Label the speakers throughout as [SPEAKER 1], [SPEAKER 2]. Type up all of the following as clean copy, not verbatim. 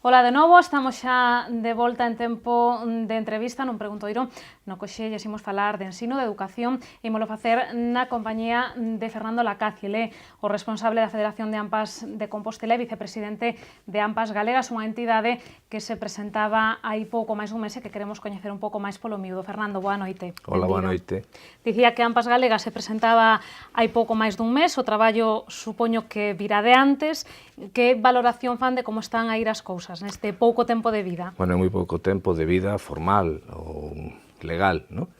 [SPEAKER 1] Ola de novo, estamos xa de volta en tempo de entrevista nun preguntoiro no que xe imos falar de ensino, de educación e ímolo facer na compañía de Fernando Lacaz, ele o responsable da Federación de AMPAs de Compostela e vicepresidente de AMPAs Galegas, unha entidade que se presentaba hai pouco máis dun mes e que queremos coñecer un pouco máis polo miúdo. Fernando, boa noite.
[SPEAKER 2] Hola, boa noite.
[SPEAKER 1] Dicía que AMPAs Galegas se presentaba hai pouco máis dun mes, o traballo supoño que virá de antes. Que valoración fan de como están a ir as cousas neste pouco tempo de vida?
[SPEAKER 2] Bueno, é moi pouco tempo de vida formal ou legal, non?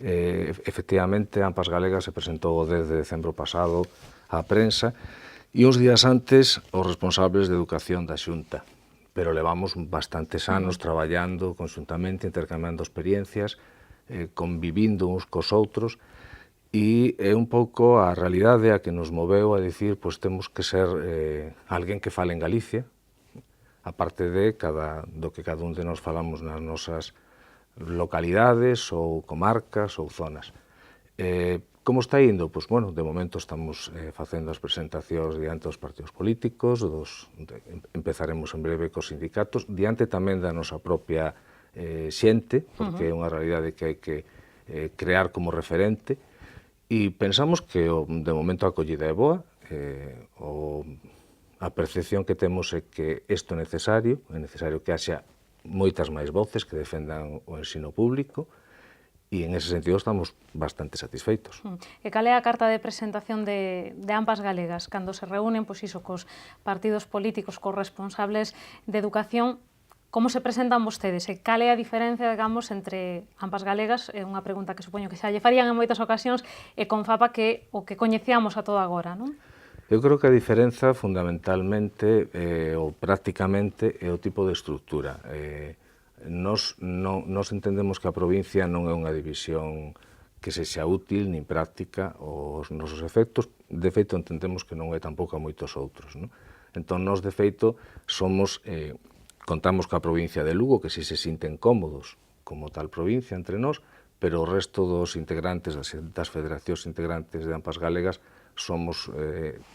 [SPEAKER 2] Efectivamente, AMPAs Galegas se presentou o 10 de decembro pasado á prensa e uns días antes os responsables de educación da Xunta. Pero levamos bastantes anos traballando conxuntamente, intercambiando experiencias, convivindo uns cos outros, e é un pouco a realidade a que nos moveu a dicir, pois temos que ser alguén que fale en Galicia, aparte de do que cada un de nós falamos nas nosas localidades ou comarcas ou zonas. Como está indo? Pois, bueno, de momento estamos facendo as presentacións diante dos partidos políticos, empezaremos en breve cos sindicatos, diante tamén da nosa propia xente, porque é unha realidade que hai que crear como referente, e pensamos que de momento a acollida é boa, a percepción que temos é que isto é necesario que haxa moitas máis voces que defendan o ensino público, e en ese sentido estamos bastante satisfeitos.
[SPEAKER 1] E cal é a carta de presentación de AMPAs Galegas cando se reúnen, pois iso, cos partidos políticos, cos responsables de educación? Como se presentan vostedes e cal é a diferencia, digamos, entre AMPAs Galegas, é unha pregunta que supoño que xa lle farían en moitas ocasións, e con FAPA, que o que coñecíamos a todo agora, non?
[SPEAKER 2] Eu creo que a diferenza fundamentalmente ou prácticamente é o tipo de estructura. Nos entendemos que a provincia non é unha división que sexa útil nin práctica aos nosos efectos, de feito entendemos que non é tampouco a moitos outros, non? Entón, nos de feito somos... Contamos coa provincia de Lugo, que si se sinten cómodos como tal provincia entre nós, pero o resto dos integrantes, das federacións integrantes de AMPAs Galegas, somos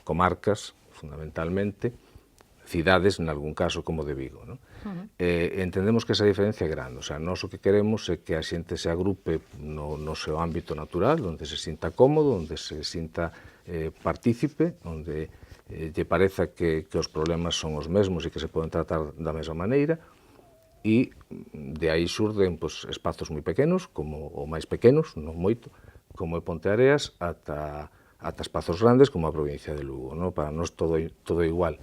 [SPEAKER 2] comarcas, fundamentalmente, cidades, en algún caso, como de Vigo, non? Entendemos que esa diferencia é grande, o sea, nós o que queremos é que a xente se agrupe no seu ámbito natural, onde se sinta cómodo, onde se sinta partícipe, onde lle pareza que os problemas son os mesmos e que se poden tratar da mesma maneira, e de aí surden espazos moi pequenos, ou máis pequenos, non moito, como é Ponteareas, ata espazos grandes como a provincia de Lugo, non? Para nós todo é igual.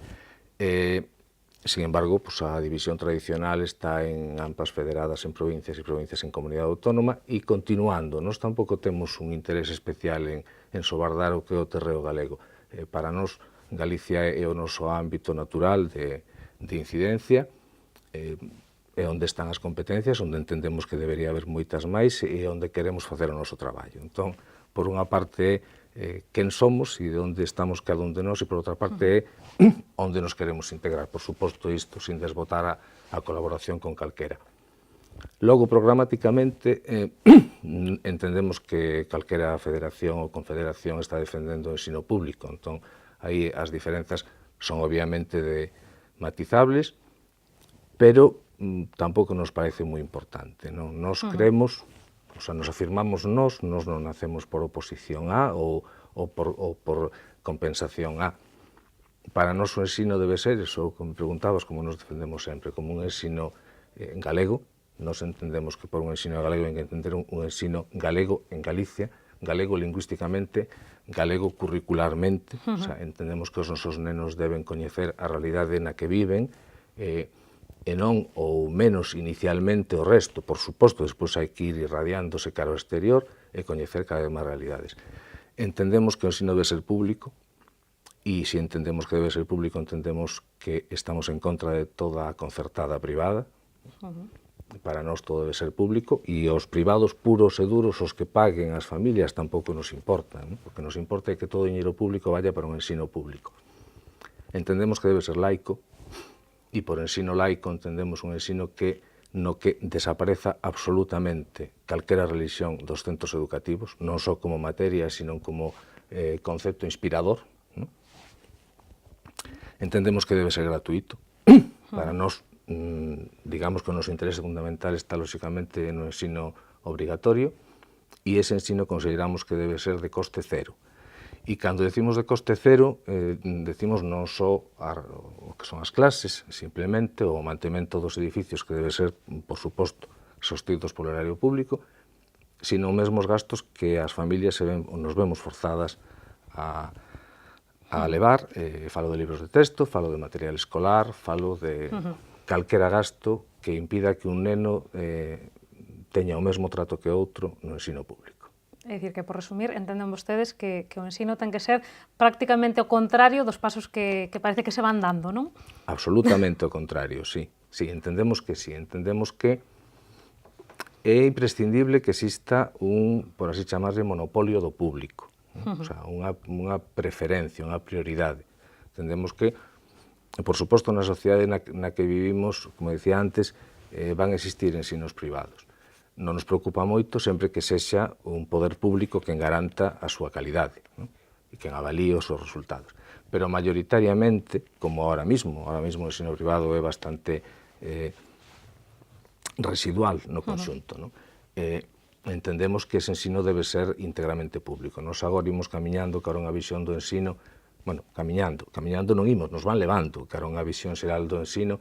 [SPEAKER 2] Sin embargo, a división tradicional está en AMPAs federadas en provincias e provincias en comunidade autónoma, e continuando, nós tampouco temos un interés especial en sobardar o que é o terreo galego. Para nós, Galicia é o noso ámbito natural de incidencia, é onde están as competencias, onde entendemos que debería haber moitas máis e onde queremos facer o noso traballo. Entón, por unha parte é quen somos e de onde estamos cada un de nós, e por outra parte é onde nos queremos integrar. Por suposto, isto sin desbotar a colaboración con calquera. Logo, programáticamente, entendemos que calquera federación ou confederación está defendendo o ensino público, entón, aí as diferenzas son obviamente matizables, pero tampouco nos parece moi importante, non? Nos creemos, nos afirmamos nós non nacemos por oposición a ou por compensación a. Para nós o ensino debe ser, eso como preguntabas, como nos defendemos sempre, como un ensino galego. Nos entendemos que por un ensino galego hai que entender un ensino galego en Galicia, galego lingüísticamente, galego curricularmente, o sea, entendemos que os nosos nenos deben coñecer a realidade na que viven, e non ou menos inicialmente o resto, por suposto, despois hai que ir irradiándose cara ao exterior e coñecer cada vez máis realidades. Entendemos que o ensino debe ser público, e se entendemos que debe ser público, entendemos que estamos en contra de toda a concertada privada. Para nós todo debe ser público, e os privados puros e duros, os que paguen as familias, tampouco nos importa, non? Porque nos importa é que todo o dinheiro público vaya para un ensino público. Entendemos que debe ser laico, e por ensino laico entendemos un ensino no que desapareza absolutamente calquera religión dos centros educativos, non só como materia, sino como concepto inspirador, non? Entendemos que debe ser gratuito. Para nós digamos que o noso interese fundamental está lóxicamente no ensino obrigatorio, e ese ensino consideramos que debe ser de coste cero. E cando decimos de coste cero, decimos non só o que son as clases, simplemente, o mantemento dos edificios que debe ser, por suposto, sostidos polo erario público, sino mesmo os gastos que as familias nos vemos forzadas a levar. Falo de libros de texto, falo de material escolar, falo de calquera gasto que impida que un neno teña o mesmo trato que outro no ensino público.
[SPEAKER 1] É dicir, que por resumir, entenden vostedes que o ensino ten que ser prácticamente o contrario dos pasos que parece que se van dando, non?
[SPEAKER 2] Absolutamente o contrario, sí. Sí, entendemos que é imprescindible que exista por así chamarse, monopolio do público, o sea, unha preferencia, unha prioridade. Entendemos que, por suposto, na sociedade na que vivimos, como dicía antes, van a existir ensinos privados. Non nos preocupa moito sempre que sexa un poder público quen garanta a súa calidade, non? E quen avalíe os seus resultados. Pero mayoritariamente, como ahora mismo o ensino privado é bastante residual no conxunto, non? Entendemos que ese ensino debe ser íntegramente público. Nos agora imos camiñando cara a unha visión do ensino, camiñando non imos, nos van levando cara a unha visión xeral do ensino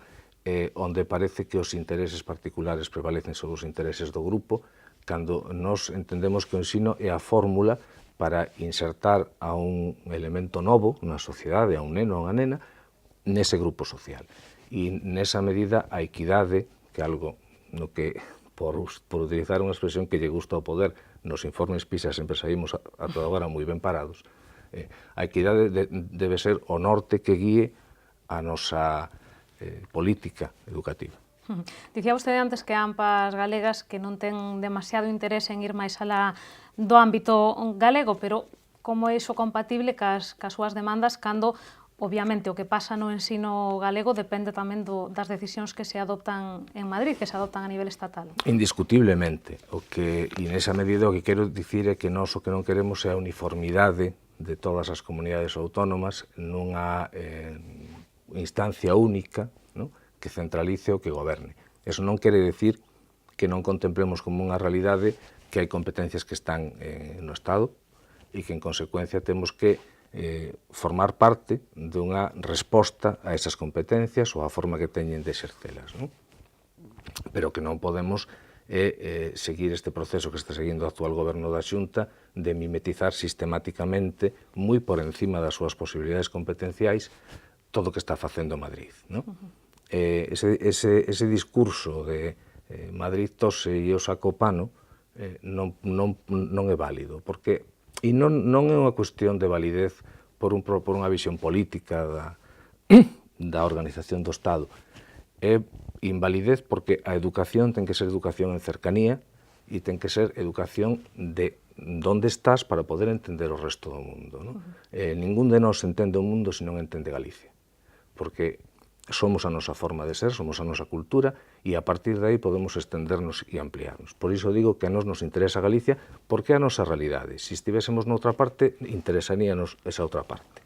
[SPEAKER 2] onde parece que os intereses particulares prevalecen sobre os intereses do grupo, cando nós entendemos que o ensino é a fórmula para insertar a un elemento novo na sociedade, a un neno ou unha nena, nese grupo social. E nesa medida a equidade, que é algo no que, por utilizar unha expresión que lle gusta ao poder, nos informes PISA sempre saímos a toda agora moi ben parados, a equidade debe ser o norte que guíe a nosa política educativa.
[SPEAKER 1] Dicía vostede antes que AMPAs galegas que non ten demasiado interese en ir máis alá do ámbito galego, pero como é iso compatible cas súas demandas cando, obviamente, o que pasa no ensino galego depende tamén das decisións que se adoptan en Madrid, que se adoptan a nivel estatal?
[SPEAKER 2] Indiscutiblemente. E nesa medida o que quero dicir é que nós o que non queremos é a uniformidade de todas as comunidades autónomas nunha instancia única, ¿no?, que centralice o que goberne. Eso non quere decir que non contemplemos como unha realidade que hai competencias que están no Estado e que, en consecuencia, temos que formar parte dunha resposta a esas competencias ou a forma que teñen de exercelas, ¿no? Pero que non podemos seguir este proceso que está seguindo o actual goberno da Xunta de mimetizar sistemáticamente, moi por encima das súas posibilidades competenciais, todo o que está facendo Madrid, ¿no? Ese discurso de Madrid tose e o saco pano non é válido, porque non é unha cuestión de validez por unha visión política da organización do Estado, é invalidez porque a educación ten que ser educación en cercanía e ten que ser educación de onde estás para poder entender o resto do mundo, ¿no? Ningún de nós entende o mundo se non entende Galicia, porque somos a nosa forma de ser, somos a nosa cultura e a partir de aí podemos estendernos e ampliarnos. Por iso digo que a nós nos interesa Galicia porque é a nosa realidade. Se estivésemos noutra parte, interesaríanos esa outra parte.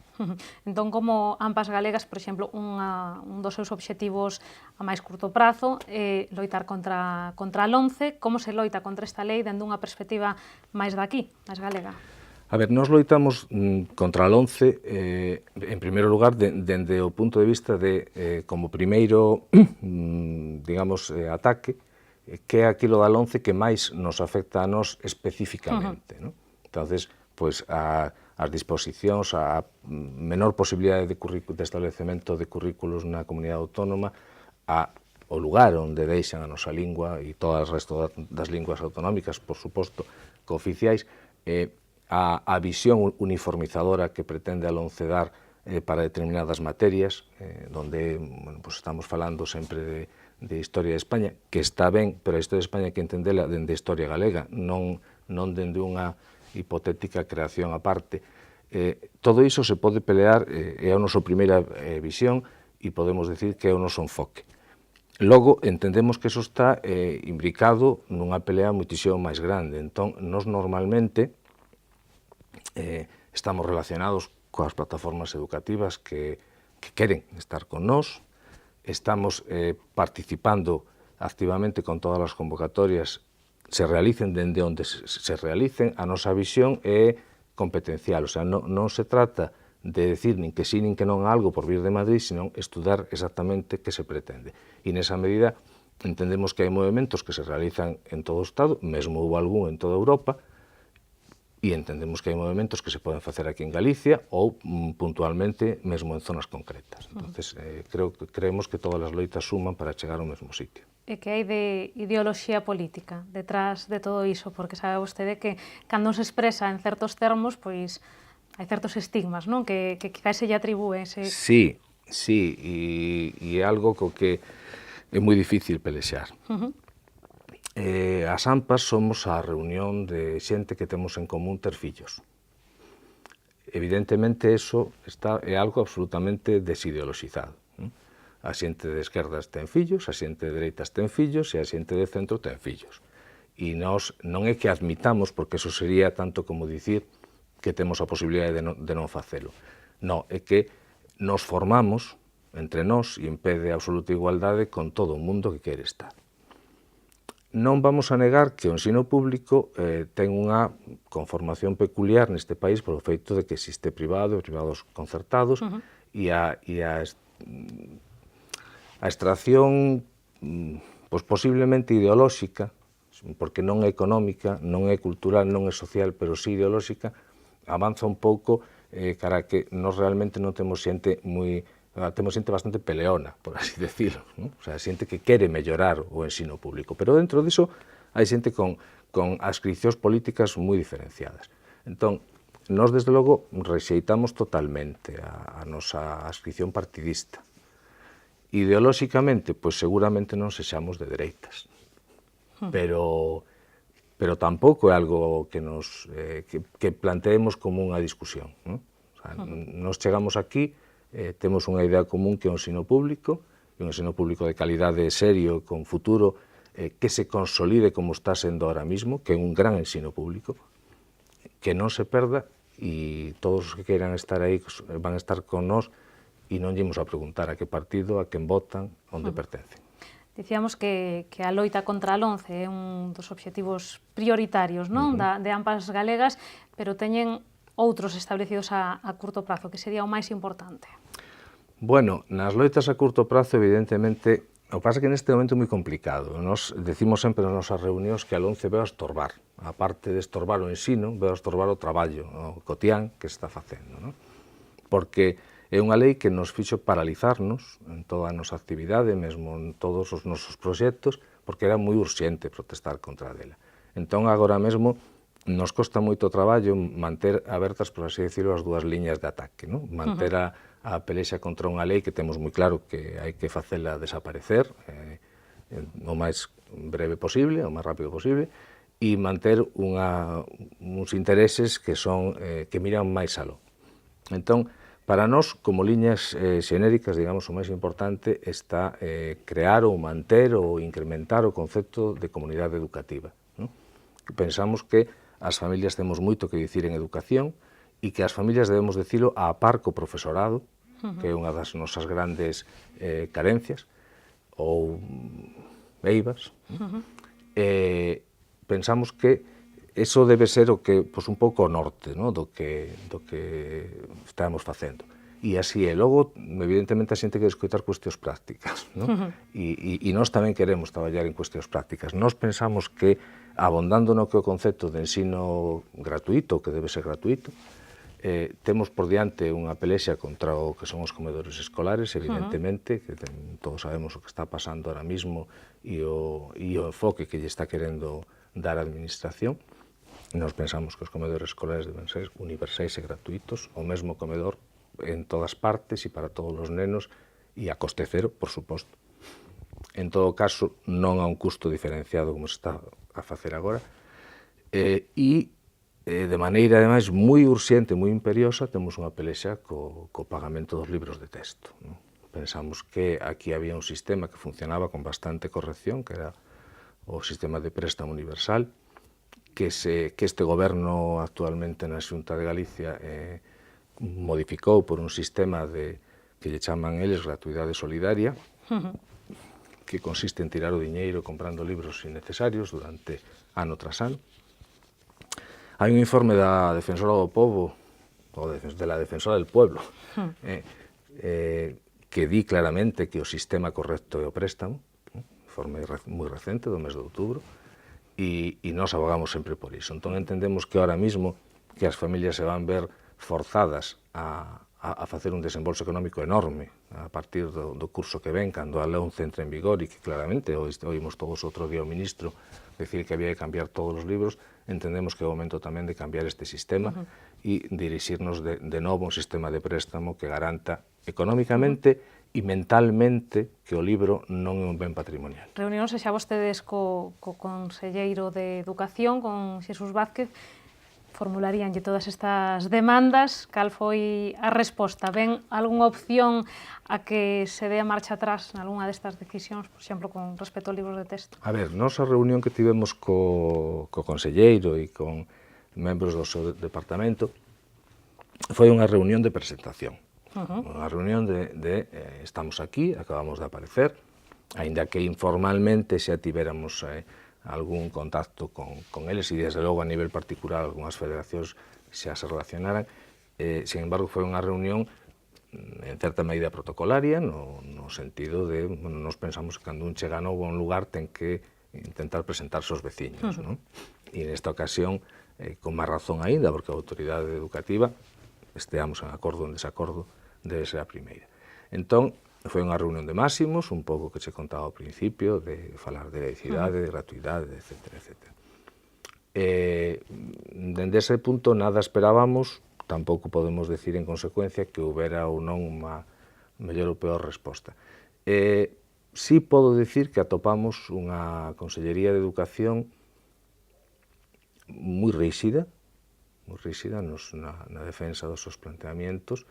[SPEAKER 1] Entón, como AMPAs galegas, por exemplo, un dos seus obxectivos a máis curto prazo é loitar contra a LOMCE. Como se loita contra esta lei dende unha perspectiva máis daqui, máis galega?
[SPEAKER 2] A ver, nós loitamos contra a LOMCE, en primeiro lugar, dende o punto de vista de, como primeiro, digamos, ataque, que é aquilo da LOMCE que máis nos afecta a nós especificamente, ¿no? Entonces, pois, as disposicións, a menor posibilidade de establecemento de currículos na comunidade autónoma, o lugar onde deixan a nosa lingua e todo o resto das linguas autonómicas, por suposto, cooficiais, a visión uniformizadora que pretende a LOMCE dar para determinadas materias, donde estamos falando sempre de historia de España, que está ben, pero a historia de España hai que entendela dende a historia galega, non dende unha hipotética creación aparte. Todo iso se pode pelear, é a nosa primeira visión, e podemos decir que é o noso enfoque. Logo, entendemos que iso está imbricado nunha pelea moitísimo máis grande. Entón, nós normalmente estamos relacionados coas plataformas educativas que queren estar con nós, estamos participando activamente con todas as convocatorias, se realicen dende onde se realicen. A nosa visión é competencial, o sea, non se trata de decir nin que sí nin que non a algo por vir de Madrid, sino estudar exactamente que se pretende. E nesa medida entendemos que hai movimentos que se realizan en todo o Estado, mesmo houve algún en toda Europa, e entendemos que hai movimentos que se poden facer aquí en Galicia ou puntualmente mesmo en zonas concretas. Entonces, creemos que todas as loitas suman para chegar ao mesmo sitio.
[SPEAKER 1] E que hai de ideoloxía política detrás de todo iso, porque sabe vostede que cando se expresa en certos termos, pois hai certos estigmas, non? Que quizás se lle atribúe ese...
[SPEAKER 2] Sí, e é algo co que é moi difícil pelexar. As AMPAs somos a reunión de xente que temos en común ter fillos. Evidentemente, eso é algo absolutamente desideoloxizado. A xente de esquerdas ten fillos, a xente de dereitas ten fillos e a xente de centro ten fillos. E nós non é que admitamos, porque eso sería tanto como dicir que temos a posibilidade de non facelo. Non, é que nos formamos entre nós e en pé de absoluta igualdade con todo o mundo que quere estar. Non vamos a negar que o ensino público ten unha conformación peculiar neste país polo feito de que existe privado e privados concertados e a extracción posiblemente ideolóxica, porque non é económica, non é cultural, non é social, pero sí ideolóxica, avanza un pouco cara que nós realmente non temos xente temos xente bastante peleona, por así decirlo, ¿no? O sea, xente que quere mellorar o ensino público, pero dentro diso hai xente con adscripcións políticas moi diferenciadas. Entón, nós desde logo rexeitamos totalmente a nosa adscripción partidista. Ideolóxicamente, pois seguramente non sexamos de dereitas, pero tampouco é algo que que planteemos como unha discusión, ¿no? O sea, nos chegamos aquí, temos unha idea común que é un ensino público de calidade serio, con futuro, que se consolide como está sendo ahora mismo, que é un gran ensino público, que non se perda, e todos os que queiran estar aí van a estar con nós e non llemos a preguntar a que partido, a quen votan, onde pertencen.
[SPEAKER 1] Dicíamos que a loita contra a LOMCE é un dos obxectivos prioritarios, non? De AMPAs galegas, pero teñen outros establecidos a curto prazo, que sería o máis importante.
[SPEAKER 2] Bueno, nas loitas a curto prazo, evidentemente, o que pasa é que neste momento é moi complicado. Nos decimos sempre nas nosas reunións que a LOMCE veo a estorbar. A parte de estorbar o ensino, veo a estorbar o traballo, o cotián que se está facendo, non? Porque é unha lei que nos fixo paralizarnos en toda a nosa actividade, mesmo en todos os nosos proxectos, porque era moi urxente protestar contra dela. Entón, agora mesmo, nos costa moito traballo manter abertas, por así decirlo, as dúas liñas de ataque, non? Manter a pelexa contra unha lei que temos moi claro que hai que facela desaparecer o máis breve posible, o máis rápido posible, e manter uns intereses que miran máis aló. Entón, para nós, como liñas xenéricas, digamos, o máis importante está crear ou manter ou incrementar o concepto de comunidade educativa, non? Pensamos que as familias temos moito que dicir en educación e que as familias debemos decilo a par co profesorado, que é unha das nosas grandes carencias, ou eivas. Pensamos que eso debe ser o que, pois, un pouco o norte, no? do que estamos facendo. E así é. Logo, evidentemente, a xente quere escoitar cuestións prácticas, no? E nós tamén queremos traballar en cuestións prácticas. Nós pensamos que, abondando no que o concepto de ensino gratuito, que debe ser gratuito, temos por diante unha pelexa contra o que son os comedores escolares, evidentemente, que todos sabemos o que está pasando ahora mismo e o enfoque que lle está querendo dar a administración. Nós pensamos que os comedores escolares deben ser universais e gratuitos, o mesmo comedor en todas partes e para todos os nenos, e a coste cero, por suposto. En todo caso, non a un custo diferenciado como se está a facer agora, e de maneira, ademais, moi urxente, moi imperiosa, temos unha pelexa co pagamento dos libros de texto, non? Pensamos que aquí había un sistema que funcionaba con bastante corrección, que era o sistema de préstamo universal, que este goberno actualmente na Xunta de Galicia modificou por un sistema que lle chaman eles gratuidade solidaria, que consiste en tirar o diñeiro comprando libros innecesarios durante ano tras ano. Hai un informe da Defensora do Pobo, ou de la Defensora del Pueblo, que di claramente que o sistema correcto é o préstamo, informe moi recente, do mes de outubro, e nós abogamos sempre por iso. Entón entendemos que ahora mismo que as familias se van ver forzadas a facer un desembolso económico enorme a partir do curso que ven, cando a lei entra en vigor, e que claramente oímos todos outro día o ministro decir que había que cambiar todos os libros, entendemos que é o momento tamén de cambiar este sistema e dirixirnos de novo a un sistema de préstamo que garanta económicamente e mentalmente que o libro non é un ben patrimonial.
[SPEAKER 1] Reuniónse xa vostedes co conselleiro de Educación, con Xesús Vázquez, formularíanlle todas estas demandas. Cal foi a resposta? Ven algunha opción a que se dé a marcha atrás en algunha destas decisións, por exemplo, con respecto aos libros de texto?
[SPEAKER 2] A ver, nosa reunión que tivemos co conselleiro e con membros do seu departamento foi unha reunión de presentación. Unha reunión de estamos aquí, acabamos de aparecer, aínda que informalmente xa tivéramos algún contacto con eles, e desde logo a nivel particular algunhas federacións xa se relacionaran. Sin embargo, foi unha reunión en certa medida protocolaria, no sentido de, nos pensamos que cando un chega novo a un lugar ten que intentar presentarse aos veciños, non? E nesta ocasión, con máis razón aínda, porque a autoridade educativa, esteamos en acordo ou en desacordo, debe ser a primeira. Entón, foi unha reunión de máximos, un pouco que che contaba ao principio, de falar de laicidade, de gratuidade, etc. Dende ese punto nada esperábamos, tampouco podemos decir en consecuencia que houbera ou non unha mellor ou peor resposta. Sí podo dicir que atopamos unha Consellería de Educación moi ríxida na defensa dos seus planteamientos,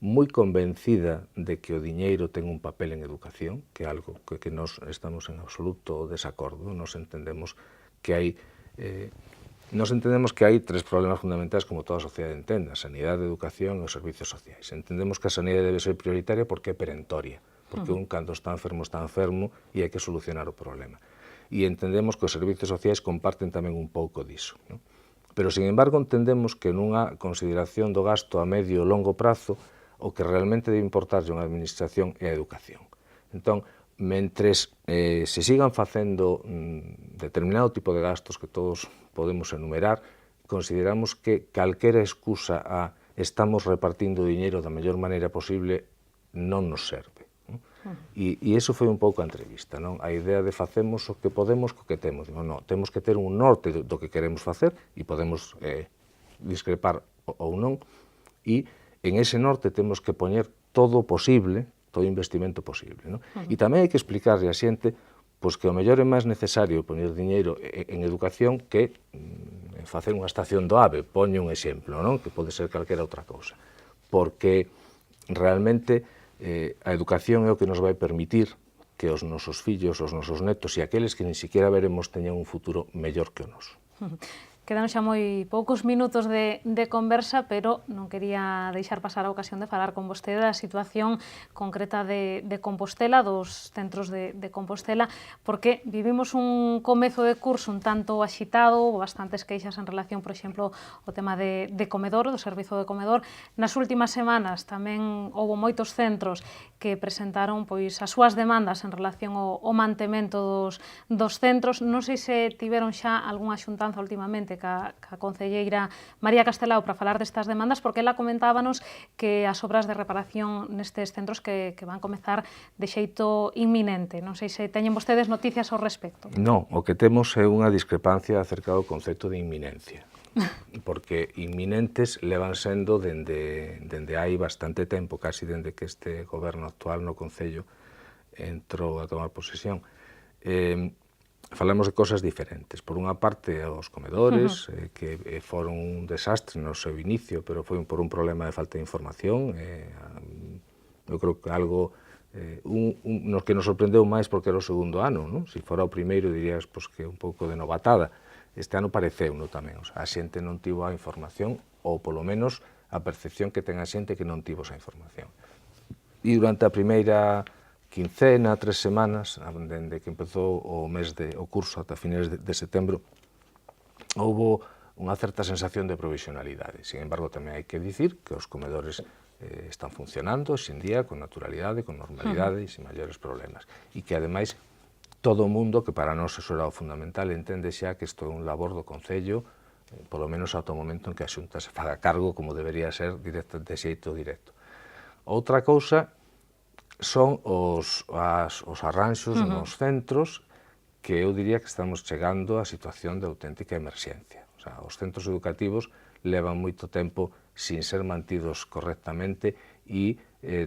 [SPEAKER 2] moi convencida de que o diñeiro ten un papel en educación, que é algo que nós estamos en absoluto desacordo. Nos entendemos que hai tres problemas fundamentais, como toda a sociedade entende: a sanidade, a educación e os servizos sociais. Entendemos que a sanidade debe ser prioritaria porque é perentoria, porque un cando está enfermo e hai que solucionar o problema. E entendemos que os servizos sociais comparten tamén un pouco diso, non? Pero, sin embargo, entendemos que nunha consideración do gasto a medio e longo prazo, o que realmente debe importarlle unha administración é a educación. Entón, mentres se sigan facendo determinado tipo de gastos que todos podemos enumerar, consideramos que calquera excusa a estamos repartindo o diñeiro da mellor maneira posible non nos serve. E iso foi un pouco a entrevista, non? A idea de facemos o que podemos co que temos. Digo, non, temos que ter un norte do que queremos facer e podemos discrepar ou non, e en ese norte temos que poñer todo o posible, todo o investimento posible, non? E tamén hai que explicarle a xente pois que o mellor é máis necesario poñer diñeiro en educación que en facer unha estación do AVE, poño un exemplo, non? Que pode ser calquera outra cousa. Porque realmente a educación é o que nos vai permitir que os nosos fillos, os nosos netos e aqueles que nin siquiera veremos teñan un futuro mellor que o noso.
[SPEAKER 1] Quedan xa moi poucos minutos de conversa, pero non quería deixar pasar a ocasión de falar con vostede da situación concreta de Compostela, dos centros de Compostela, porque vivimos un comezo de curso un tanto axitado, bastantes queixas en relación, por exemplo, ao tema de comedor, do servizo de comedor. Nas últimas semanas tamén houve moitos centros que presentaron pois as súas demandas en relación ao mantemento dos centros. Non sei se tiveron xa algunha xuntanza últimamente ca concelleira María Castelao para falar destas demandas, porque ela comentábanos que as obras de reparación nestes centros que van comezar de xeito inminente. Non sei se teñen vostedes noticias ao respecto.
[SPEAKER 2] Non, o que temos é unha discrepancia acerca do concepto de inminencia, porque inminentes levan sendo dende hai bastante tempo, casi dende que este goberno actual no Concello entrou a tomar posesión. Falamos de cosas diferentes. Por unha parte, os comedores, que foron un desastre no seu inicio, pero foi por un problema de falta de información. Eu creo que algo nos que nos sorprendeu máis porque era o segundo ano, non? Se fora o primeiro dirías pois, que un pouco de novatada. Este ano pareceu-no tamén. O sea, a xente non tivo a información, ou polo menos a percepción que ten a xente que non tivo esa información. E durante a primeira quincena, 3 semanas, dende que empezou o curso ata fines de setembro, houbo unha certa sensación de provisionalidade. Sin embargo, tamén hai que dicir que os comedores están funcionando hoxe en día con naturalidade, con normalidade e sin maiores problemas. E que, ademais, todo o mundo, que para nós eso era o fundamental, entende xa que isto é un labor do Concello, polo menos ata o momento en que a Xunta se faga cargo, como debería ser, de xeito directo. Outra cousa son os arranxos nos centros, que eu diría que estamos chegando a situación de auténtica emerxencia. O sea, os centros educativos levan moito tempo sin ser mantidos correctamente e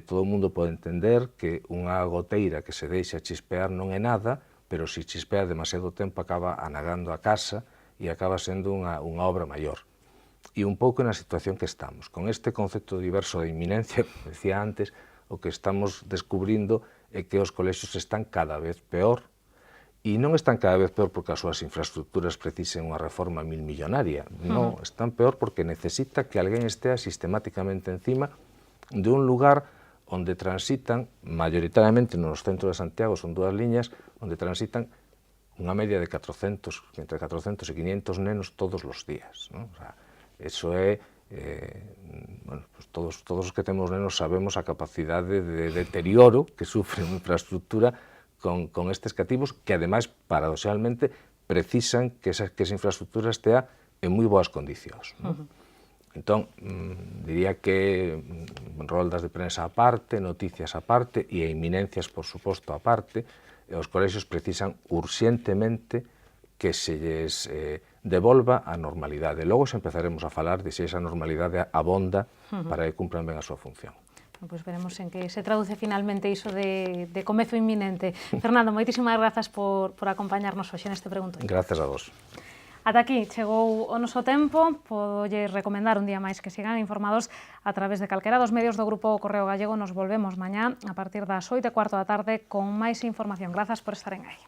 [SPEAKER 2] todo o mundo pode entender que unha goteira que se deixa chispear non é nada, pero se chispea demasiado tempo acaba anagando a casa e acaba sendo unha obra maior. E un pouco na situación que estamos. Con este concepto diverso de inminencia, como decía antes, o que estamos descubrindo é que os colexios están cada vez peor. E non están cada vez peor porque as súas infraestructuras precisen unha reforma milmillonaria. Non, están peor porque necesita que alguén estea sistemáticamente encima de un lugar onde transitan, maioritariamente nos centros de Santiago son 2 liñas, onde transitan unha media de entre 400 e 500 nenos todos os días. O sea, eso é, bueno, pues todos os que temos nenos sabemos a capacidade de deterioro que sufre unha infraestructura con estes cativos que, ademais, paradoxalmente, precisan que esa infraestructura estea en moi boas condicións. Entón, diría que roldas de prensa aparte, noticias aparte e inminencias, por suposto, aparte, os colexios precisan urxentemente que se lles devolva a normalidade. Logo xa empezaremos a falar de se esa normalidade abonda para que cumpran ben a súa función.
[SPEAKER 1] Pois veremos en que se traduce finalmente iso de comezo inminente. Fernando, moitísimas grazas por acompañarnos hoxe neste Pregunto.
[SPEAKER 2] Grazas a vos.
[SPEAKER 1] Ata aquí chegou o noso tempo. Podolles recomendar un día máis que sigan informados a través de calquera dos medios do Grupo Correo Gallego. Nos volvemos mañá a partir das 8:15 da tarde con máis información. Grazas por estar en aí.